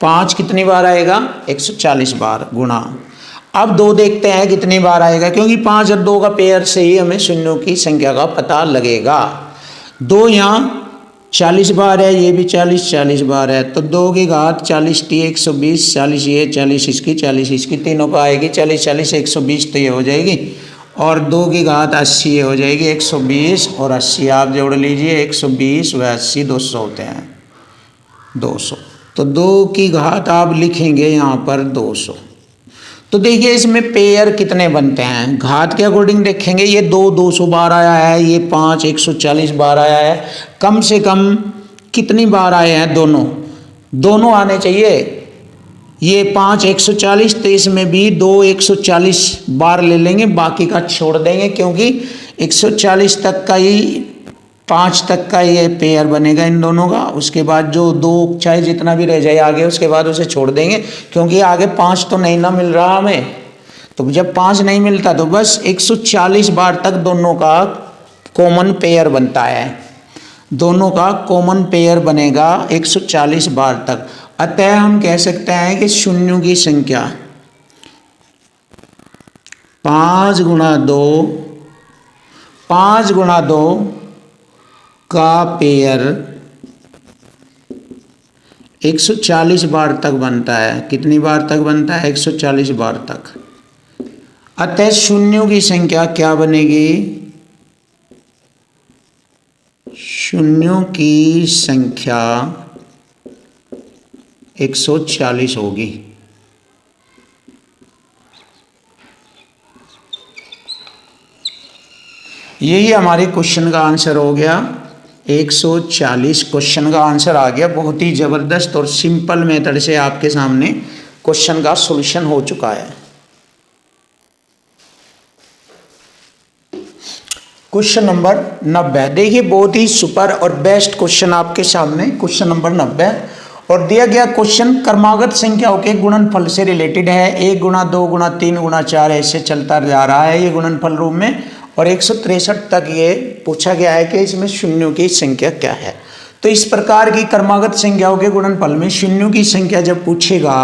5 कितनी बार आएगा? 140 बार गुणा। अब 2 देखते हैं कितनी बार आएगा, क्योंकि 5 और 2 का पेयर से ही हमें शून्यों की संख्या का पता लगेगा। 2 यहाँ 40 बार है, ये भी 40 बार है, तो 2 की घात 40 टी 120, 40 ये 40 इसकी 40 इसकी, तीनों का आएगी 40 120, तो ये हो जाएगी। और 2 की घात 80 ये हो जाएगी, 120 और 80 आप जोड़ लीजिए, 120 व 80 200 होते हैं, 200। तो 2 की घात आप लिखेंगे यहाँ पर 200। तो देखिए इसमें पेयर कितने बनते हैं, घात के अकॉर्डिंग देखेंगे। ये 200 बार आया है, ये 5 140 बार आया है। कम से कम कितनी बार आए हैं? दोनों आने चाहिए। ये 5 140, तो इसमें भी 2 140 बार ले लेंगे, बाकी का छोड़ देंगे, क्योंकि 140 तक का ही 5 तक का ये पेयर बनेगा इन दोनों का। उसके बाद जो 2 चाहे जितना भी रह जाए आगे, उसके बाद उसे छोड़ देंगे, क्योंकि आगे 5 तो नहीं ना मिल रहा हमें। तो जब 5 नहीं मिलता तो बस 140 बार तक दोनों का कॉमन पेयर बनता है, दोनों का कॉमन पेयर बनेगा 140 बार तक। अतः हम कह सकते हैं कि शून्यों की संख्या 5 गुणा 2 का पेयर 140 बार तक बनता है। कितनी बार तक बनता है? 140 बार तक। अतः शून्यों की संख्या क्या बनेगी? शून्यों की संख्या 140 होगी। यही हमारे क्वेश्चन का आंसर हो गया। 140 क्वेश्चन का आंसर आ गया। बहुत ही ज़बरदस्त और सिंपल मेथड से आपके सामने क्वेश्चन का सॉल्यूशन हो चुका है। क्वेश्चन नंबर 90, देखिए बहुत ही सुपर और बेस्ट क्वेश्चन आपके सामने, क्वेश्चन नंबर 90। और दिया गया क्वेश्चन क्रमागत संख्याओं के गुणनफल से रिलेटेड है। 1 गुणा 2 गुणा 3 गुणा 4 ऐसे चलता जा रहा है ये गुणनफल रूप में, और 163 तक ये पूछा गया है कि इसमें शून्यों की संख्या क्या है। तो इस प्रकार की क्रमागत संख्याओं के गुणनफल में शून्यों की संख्या जब पूछेगा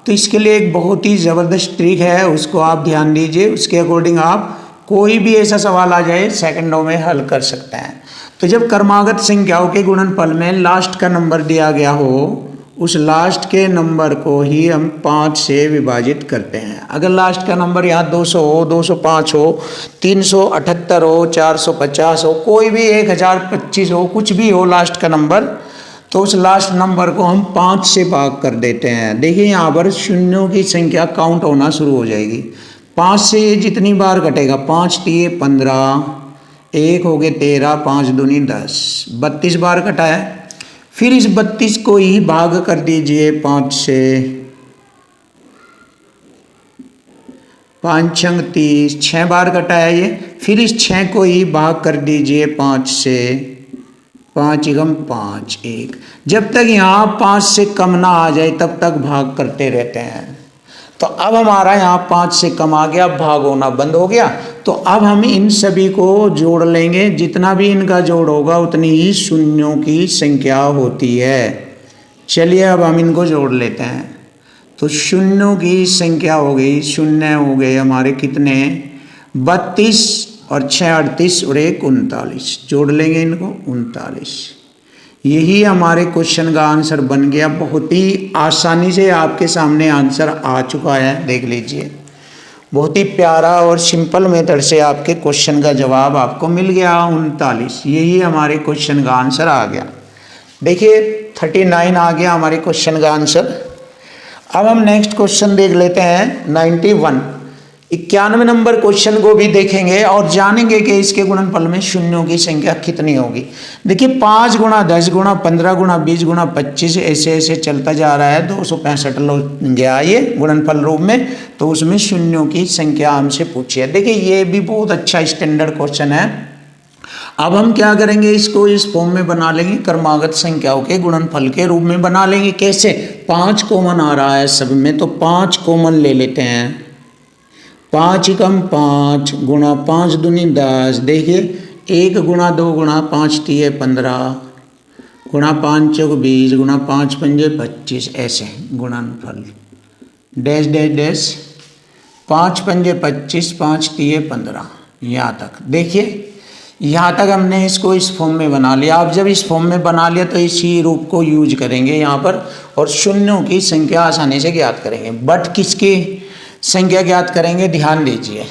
तो इसके लिए एक बहुत ही ज़बरदस्त ट्रिक है, उसको आप ध्यान दीजिए। उसके अकॉर्डिंग आप कोई भी ऐसा सवाल आ जाए सेकंडों में हल कर सकते हैं। तो जब क्रमागत संख्याओं के गुणनफल में लास्ट का नंबर दिया गया हो, उस लास्ट के नंबर को ही हम 5 से विभाजित करते हैं। अगर लास्ट का नंबर यहाँ 200 हो, 205 हो, 378 हो, 450 हो, कोई भी 1025 हो, कुछ भी हो लास्ट का नंबर, तो उस लास्ट नंबर को हम 5 से भाग कर देते हैं। देखिए यहाँ पर शून्यों की संख्या काउंट होना शुरू हो जाएगी। 5 से ये जितनी बार घटेगा, 5 तिये 15, 1 हो गए 13, 5 दूनी 10, 32 बार घटा है। फिर इस 32 को ही भाग कर दीजिए 5 से, 5 छंग 30, 6 बार घटा है ये। फिर इस 6 को ही भाग कर दीजिए 5 से, 5 एकम 5, 1। जब तक यहाँ 5 से कम ना आ जाए तब तक भाग करते रहते हैं। तो अब हमारा यहाँ 5 से कम आ गया, भाग होना बंद हो गया। तो अब हम इन सभी को जोड़ लेंगे, जितना भी इनका जोड़ होगा उतनी ही शून्यों की संख्या होती है। चलिए अब हम इनको जोड़ लेते हैं। तो शून्यों की संख्या हो गई, शून्य हो गए हमारे कितने? 32 और 6 38 और 1 39। जोड़ लेंगे इनको, 39। यही हमारे क्वेश्चन का आंसर बन गया। बहुत ही आसानी से आपके सामने आंसर आ चुका है, देख लीजिए। बहुत ही प्यारा और सिंपल मेथड से आपके क्वेश्चन का जवाब आपको मिल गया, 39। यही हमारे क्वेश्चन का आंसर आ गया। देखिए 39 आ गया हमारे क्वेश्चन का आंसर। अब हम नेक्स्ट क्वेश्चन देख लेते हैं 91। 91 नंबर क्वेश्चन को भी देखेंगे और जानेंगे कि इसके गुणनफल में शून्यों की संख्या कितनी होगी। देखिए 5 गुणा 10 गुणा 15 गुणा 20 गुणा 25 ऐसे ऐसे चलता जा रहा है। 265 गया ये गुणनफल रूप में, तो उसमें शून्यों की संख्या हमसे पूछी है। देखिए ये भी बहुत अच्छा स्टैंडर्ड क्वेश्चन है। अब हम क्या करेंगे, इसको इस फॉर्म में बना लेंगे, क्रमागत संख्याओं के गुणनफल के रूप में बना लेंगे। कैसे? 5 कॉमन आ रहा है सब में, तो 5 कॉमन ले लेते हैं। 5 एकम 5 गुणा 5 दूनी 10। देखिए 1 गुणा 2 गुणा 5 तिये 15 गुणा 5 चौक 20 गुणा 5 पंजे 25, ऐसे गुणनफल डैश डैश डैश 5 पंजे 25 5 तिये 15। यहाँ तक देखिए, यहाँ तक हमने इसको इस फॉर्म में बना लिया। आप जब इस फॉर्म में बना लिया तो इसी रूप को यूज करेंगे यहाँ पर और शून्यों की संख्या आसानी से ज्ञात करेंगे। बट किसकी संख्या ज्ञात करेंगे, ध्यान दीजिए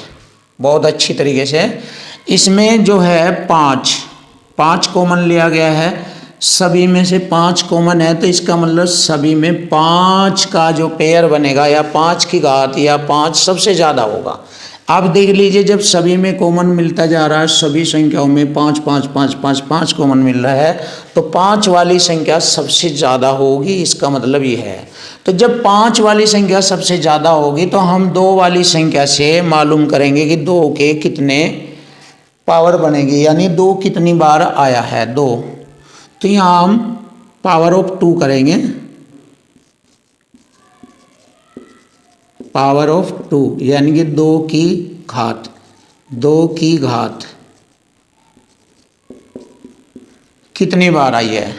बहुत अच्छी तरीके से। इसमें जो है 5 कॉमन लिया गया है, सभी में से 5 कॉमन है, तो इसका मतलब सभी में 5 का जो पेयर बनेगा या 5 की घात या 5 सबसे ज़्यादा होगा। आप देख लीजिए, जब सभी में कॉमन मिलता जा रहा है, सभी संख्याओं में 5 5 5 5 5 कॉमन मिल रहा है, तो 5 वाली संख्या सबसे ज़्यादा होगी, इसका मतलब ये है। तो जब 5 वाली संख्या सबसे ज़्यादा होगी तो हम 2 वाली संख्या से मालूम करेंगे कि 2 के कितने पावर बनेगी, यानी 2 कितनी बार आया है 2। तो यहाँ हम पावर ऑफ 2 करेंगे, पावर ऑफ 2 यानी कि 2 की घात कितनी बार आई है,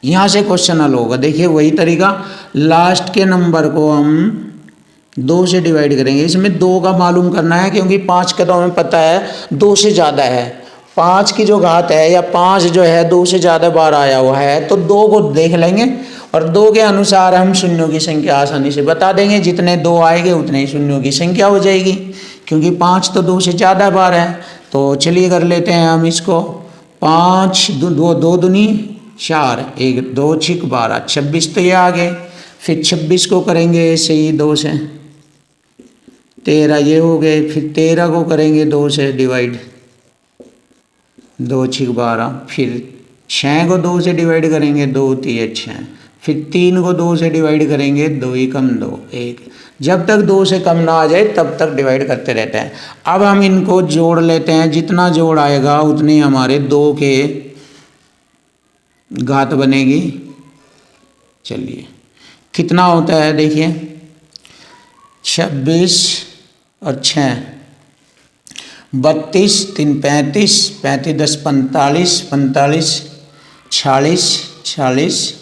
यहाँ से क्वेश्चन हल होगा। देखिए वही तरीका, लास्ट के नंबर को हम 2 से डिवाइड करेंगे। इसमें 2 का मालूम करना है क्योंकि 5 का तो हमें पता है 2 से ज़्यादा है। 5 की जो घात है या 5 जो है 2 से ज़्यादा बार आया हुआ है, तो 2 को देख लेंगे और 2 के अनुसार हम शून्यों की संख्या आसानी से बता देंगे। जितने 2 आएंगे उतने ही शून्यों की संख्या हो जाएगी, क्योंकि 5 तो 2 से ज़्यादा बार है। तो चलिए कर लेते हैं हम इसको। 5 2 दूनी 4, 1 2 6 12, 26 तो ये आ गए। फिर 26 को करेंगे ऐसे ही 2 से, 13 ये हो गए। फिर 13 को करेंगे 2 से डिवाइड, 2 6 12। फिर 6 को 2 से डिवाइड करेंगे, 2 3 6। फिर 3 को 2 से डिवाइड करेंगे, 2 ही कम 2 1। जब तक 2 से कम ना आ जाए तब तक डिवाइड करते रहते हैं। अब हम इनको जोड़ लेते हैं, जितना जोड़ आएगा उतनी हमारे 2 के घात बनेगी। चलिए कितना होता है देखिए, 26 और 6 32 3 35 35 10 45 45 46 46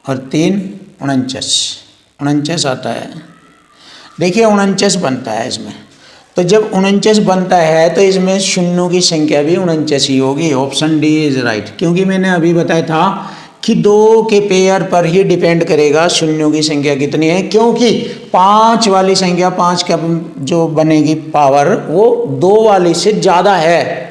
और 3 49 आता है। देखिए 49 बनता है इसमें। तो जब 49 बनता है तो इसमें शून्यों की संख्या भी 49 ही होगी। ऑप्शन डी इज राइट, क्योंकि मैंने अभी बताया था कि 2 के पेयर पर ही डिपेंड करेगा शून्यों की संख्या कितनी है, क्योंकि 5 वाली संख्या 5 का जो बनेगी पावर वो 2 वाली से ज़्यादा है।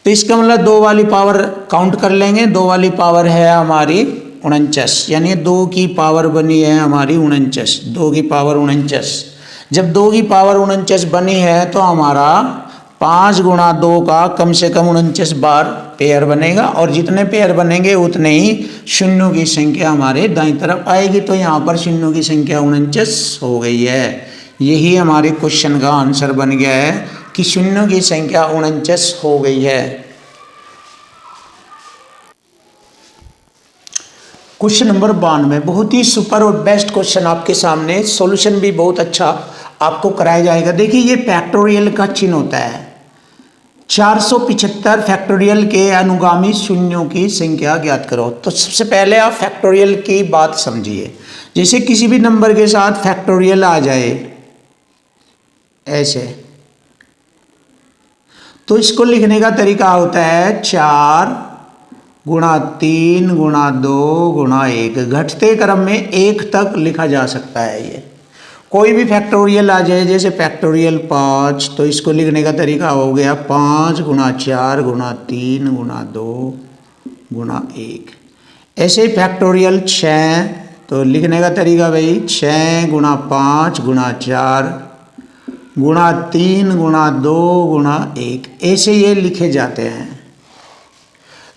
तो इसका मतलब 2 वाली पावर काउंट कर लेंगे। 2 वाली पावर है हमारी 49, यानी 2 की पावर बनी है हमारी 49, 2 की पावर 49। जब 2 की पावर 49 बनी है तो हमारा 5 गुणा 2 का कम से कम 49 बार पेयर बनेगा, और जितने पेयर बनेंगे उतने ही शून्यों की संख्या हमारे दाईं तरफ आएगी। तो यहाँ पर शून्यों की संख्या 49 हो गई है। यही हमारे क्वेश्चन का आंसर बन गया है कि शून्यों की संख्या 49 हो गई है। क्वेश्चन नंबर 92 बहुत ही सुपर और बेस्ट क्वेश्चन आपके सामने, सॉल्यूशन भी बहुत अच्छा आपको कराया जाएगा। देखिए ये फैक्टोरियल का चिन्ह होता है। 475 फैक्टोरियल के अनुगामी शून्यों की संख्या ज्ञात करो। तो सबसे पहले आप फैक्टोरियल की बात समझिए। जैसे किसी भी नंबर के साथ फैक्टोरियल आ जाए ऐसे, तो इसको लिखने का तरीका होता है 4 गुणा 3 गुणा 2 गुणा 1। घटते क्रम में 1 तक लिखा जा सकता है। ये कोई भी फैक्टोरियल आ जाए, जैसे फैक्टोरियल 5, तो इसको लिखने का तरीका हो गया 5 गुणा 4 गुणा 3 गुणा 2 गुणा 1। ऐसे ही फैक्टोरियल 6, तो लिखने का तरीका भाई 6 गुणा 5 गुणा 4 गुणा 3 गुणा 2 गुणा 1। ऐसे ये लिखे जाते हैं।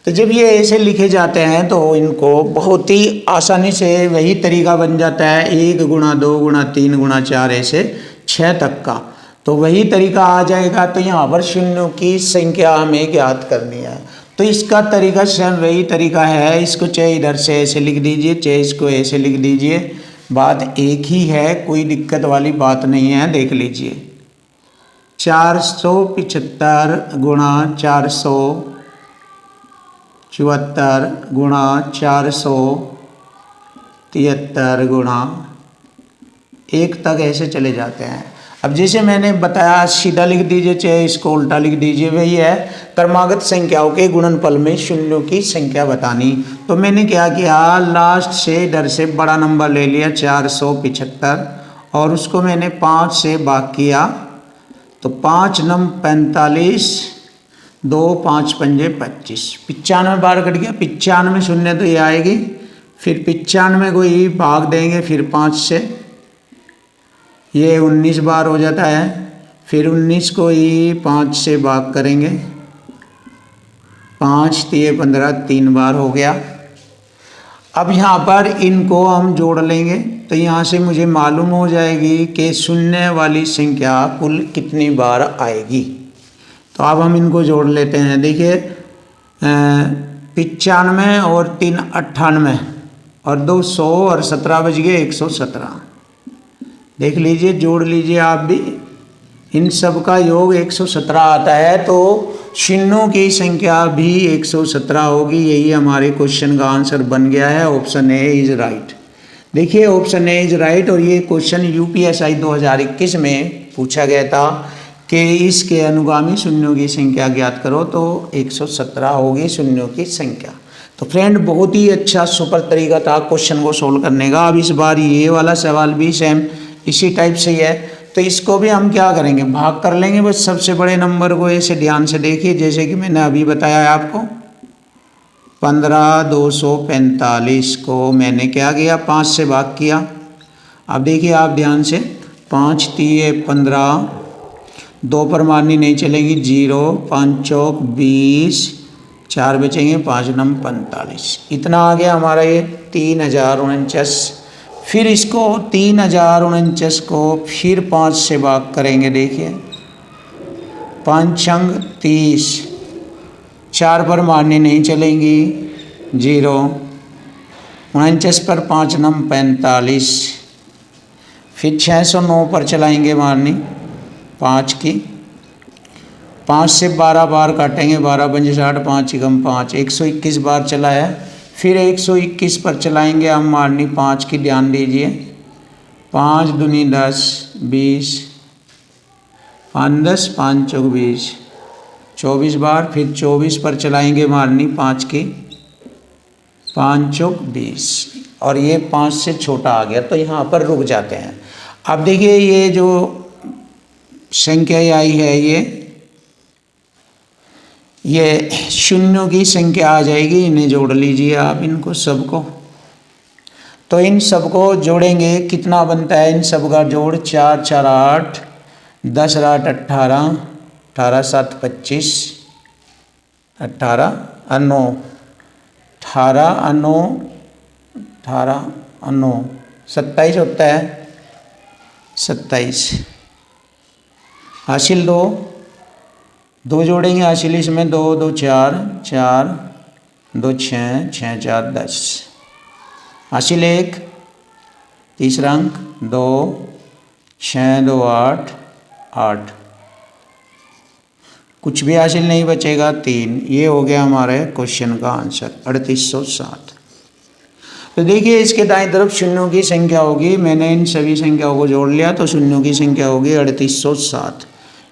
तो जब ये ऐसे लिखे जाते हैं तो इनको बहुत ही आसानी से वही तरीका बन जाता है 1 गुणा 2 गुणा 3 गुणा 4 ऐसे 6 तक का। तो वही तरीका आ जाएगा। तो यहाँ पर शून्यों की संख्या हमें ज्ञात करनी है। तो इसका तरीका सेम वही तरीका है। इसको चाहे इधर से ऐसे लिख दीजिए, चाहे इसको ऐसे लिख दीजिए, बात एक ही है, कोई दिक्कत वाली बात नहीं है। देख लीजिए 475 गुणा 474 गुणा 473 गुणा 1 तक ऐसे चले जाते हैं। अब जैसे मैंने बताया सीधा लिख दीजिए चाहे इसको उल्टा लिख दीजिए, वही है क्रमागत संख्याओं के गुणनफल में शून्यों की संख्या बतानी। तो मैंने क्या किया, लास्ट से इधर से बड़ा नंबर ले लिया 475 और उसको मैंने 5 से भाग किया तो 5 नम 45, 2 5 पंजे 25, 95 बार कट गया। 95 शून्य तो ये आएगी, फिर 95 को ही भाग देंगे फिर 5 से, ये 19 बार हो जाता है। फिर 19 को ही 5 से भाग करेंगे, 5 तिये 15, 3 बार हो गया। अब यहाँ पर इनको हम जोड़ लेंगे तो यहाँ से मुझे मालूम हो जाएगी कि शून्य वाली संख्या कुल कितनी बार आएगी। तो अब हम इनको जोड़ लेते हैं। देखिए 95 और 3 98 और 2 100 और 17 बज गए 117। देख लीजिए, जोड़ लीजिए आप भी, इन सब का योग 117 आता है तो शून्यों की संख्या भी 117 होगी। यही हमारे क्वेश्चन का आंसर बन गया है। Option A is right. देखिए ऑप्शन ए इज राइट। और ये क्वेश्चन यूपीएसआई 2021 में पूछा गया था कि इसके अनुगामी शून्यों की संख्या ज्ञात करो, तो 117 होगी शून्यों की संख्या। तो फ्रेंड बहुत ही अच्छा सुपर तरीका था क्वेश्चन को सोल्व करने का। अब इस बार ये वाला सवाल भी सेम इसी टाइप से ही है, तो इसको भी हम क्या करेंगे, भाग कर लेंगे बस सबसे बड़े नंबर को। ऐसे ध्यान से देखिए, जैसे कि मैंने अभी बताया है आपको 15,245 को मैंने क्या किया, 5 से भाग किया। अब देखिए आप ध्यान से, 5 तिये 15, 2 पर मारनी नहीं चलेगी, 0 5 चौक 20, 4 बचेंगे, 5 नम 45। इतना आ गया हमारा ये 3049। फिर इसको 3049 को फिर 5 से भाग करेंगे। देखिए 5 अंग 30, 4 पर मारनी नहीं चलेंगी, 0 49 पर 5 नम 45। फिर 609 पर चलाएंगे मारनी 5 की, 5 से 12 बार काटेंगे, 12 पंजे 60, 5 एकम 5, 121 बार चला है। फिर 121 पर चलाएंगे हम मारनी 5 की, ध्यान दीजिए, 5 दूनी 10, 20, 5 10, 5 चौक 20, 24 बार। फिर 24 पर चलाएंगे मारनी 5 की, 5 चौक 20, और ये 5 से छोटा आ गया तो यहाँ पर रुक जाते हैं। अब देखिए ये जो संख्या आई है ये शून्यों की संख्या आ जाएगी। इन्हें जोड़ लीजिए आप, इनको सबको। तो इन सबको जोड़ेंगे, कितना बनता है इन सब का जोड़, 4 4 8, 10 8 18, 18 7 25, 18 9, 18 9, 18 9, 27 होता है, 27। हासिल 2 जोड़ेंगे हासिल इसमें, 2 2 4 4, 2 6 6 4 10। हासिल 1, तीसरा अंक 2 6 2 8 8, कुछ भी हासिल नहीं बचेगा, 3। ये हो गया हमारे क्वेश्चन का आंसर 3807। तो देखिए इसके दाईं तरफ शून्यों की संख्या होगी, मैंने इन सभी संख्याओं को जोड़ लिया तो शून्यों की संख्या होगी 3807।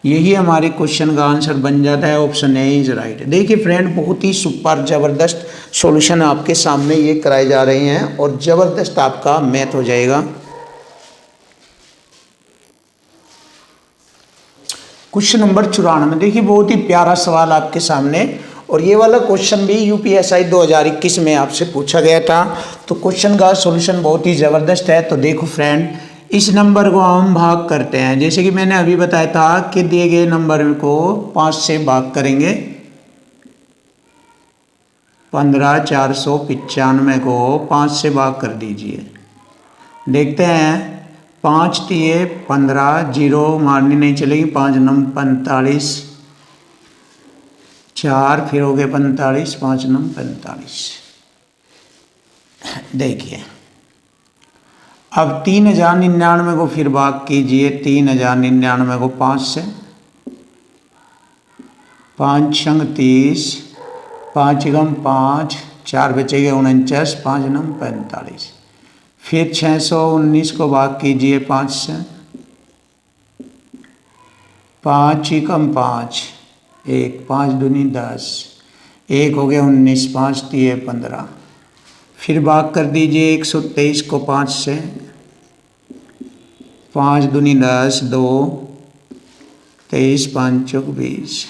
यही हमारे क्वेश्चन का आंसर बन जाता है। Option A is right. देखिए फ्रेंड बहुत ही सुपर ज़बरदस्त सॉल्यूशन आपके सामने ये कराए जा रहे हैं और ज़बरदस्त आपका मैथ हो जाएगा। क्वेश्चन नंबर 94, देखिए बहुत ही प्यारा सवाल आपके सामने, और ये वाला क्वेश्चन भी यूपीएसआई 2021 में आपसे पूछा गया था। तो क्वेश्चन का सॉल्यूशन बहुत ही ज़बरदस्त है। तो देखो फ्रेंड, इस नंबर को हम भाग करते हैं, जैसे कि मैंने अभी बताया था कि दिए गए नंबर को 5 से भाग करेंगे। 15,495 को 5 से भाग कर दीजिए। देखते हैं, 5 तिये 15, 0 मारनी नहीं चलेगी, 5 नम 45, 4 फिर हो गए 45, 5 नम 45। देखिए अब 3099 को फिर भाग कीजिए, 3099 को 5 से, 5 संग 30, 5 एकम 5, 4 बचेगा 49, 5 नम 45। फिर 619 को भाग कीजिए 5 से, 5 एकम 5, 1, 5 दूनी 10, 1 हो गया 19, 5 दिए 15। फिर भाग कर दीजिए 123 को 5 से, 5 दूनी 10, 2, 23, 5 चौक 20।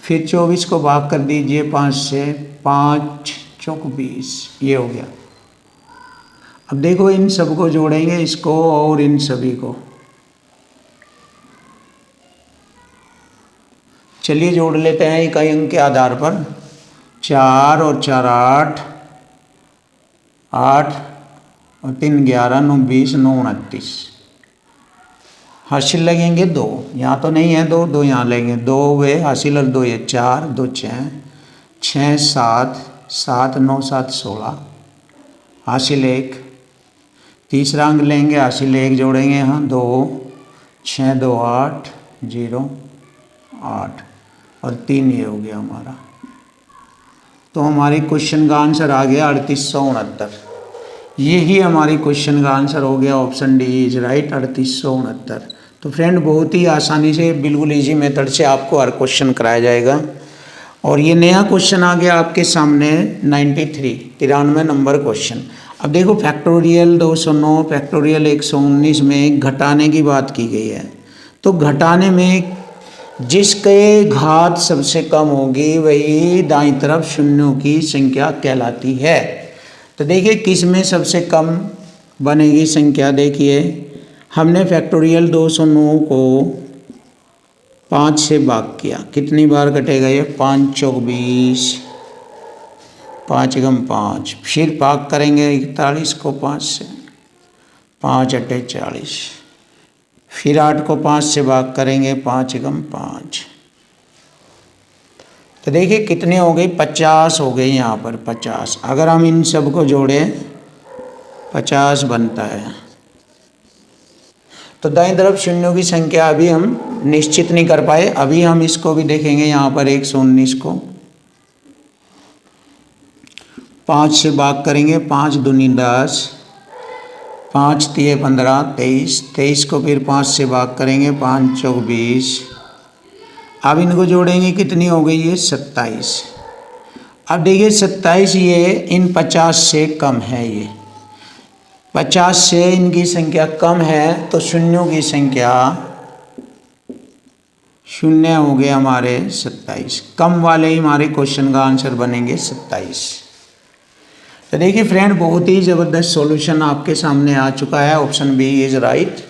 फिर 24 को भाग कर दीजिए 5 से, 5 चौक 20, ये हो गया। अब देखो इन सबको जोड़ेंगे, इसको और इन सभी को। चलिए जोड़ लेते हैं इकाई अंक के आधार पर। 4 और 4 8, 8 और 3 11, 9 20, 9 29। हासिल लगेंगे 2, यहाँ तो नहीं है 2, 2 यहाँ लेंगे, 2 वे हासिल और 2 ये 4, 2 6, 6 7, 7 9 7 16, हासिल 1। तीसरा अंक लेंगे, हासिल 1 जोड़ेंगे यहाँ 2, 6 2 8, 0 8 और 3 ये हो गया हमारा। तो हमारे क्वेश्चन का आंसर आ गया 3869। यही हमारी क्वेश्चन का आंसर हो गया, ऑप्शन डी इज राइट, 3869। तो फ्रेंड बहुत ही आसानी से बिल्कुल इजी मेथड से आपको हर क्वेश्चन कराया जाएगा। और ये नया क्वेश्चन आ गया आपके सामने 93 नंबर क्वेश्चन। अब देखो फैक्टोरियल 209 फैक्टोरियल 119 में घटाने की बात की गई है। तो घटाने में जिसके घात सबसे कम होगी वही दाईं तरफ शून्यों की संख्या कहलाती है। तो देखिए किस में सबसे कम बनेगी संख्या। देखिए हमने फैक्टोरियल 209 को 5 से भाग किया, कितनी बार कटेगा ये, 5 चौक 20, 5 एकम 5। फिर भाग करेंगे 41 को 5 से, 5 अट्ठे 40। फिर 8 को 5 से भाग करेंगे, 5 एकम 5। तो देखिए कितने हो गई, 50 हो गई यहाँ पर 50। अगर हम इन सब को जोड़ें 50 बनता है। तो दाईं तरफ शून्यों की संख्या अभी हम निश्चित नहीं कर पाए, अभी हम इसको भी देखेंगे। यहाँ पर 119 को 5 से भाग करेंगे, 5 दूनी 10, 5 तिये 15, 23, 23 को फिर 5 से भाग करेंगे, 5 चौक 20। अब इनको जोड़ेंगे, कितनी हो गई ये, 27। अब देखिए 27 ये इन 50 से कम है, ये 50 से इनकी संख्या कम है। तो शून्यों की संख्या, शून्य हो गए हमारे 27। कम वाले ही हमारे क्वेश्चन का आंसर बनेंगे 27। तो देखिए फ्रेंड बहुत ही ज़बरदस्त सॉल्यूशन आपके सामने आ चुका है, ऑप्शन बी इज राइट।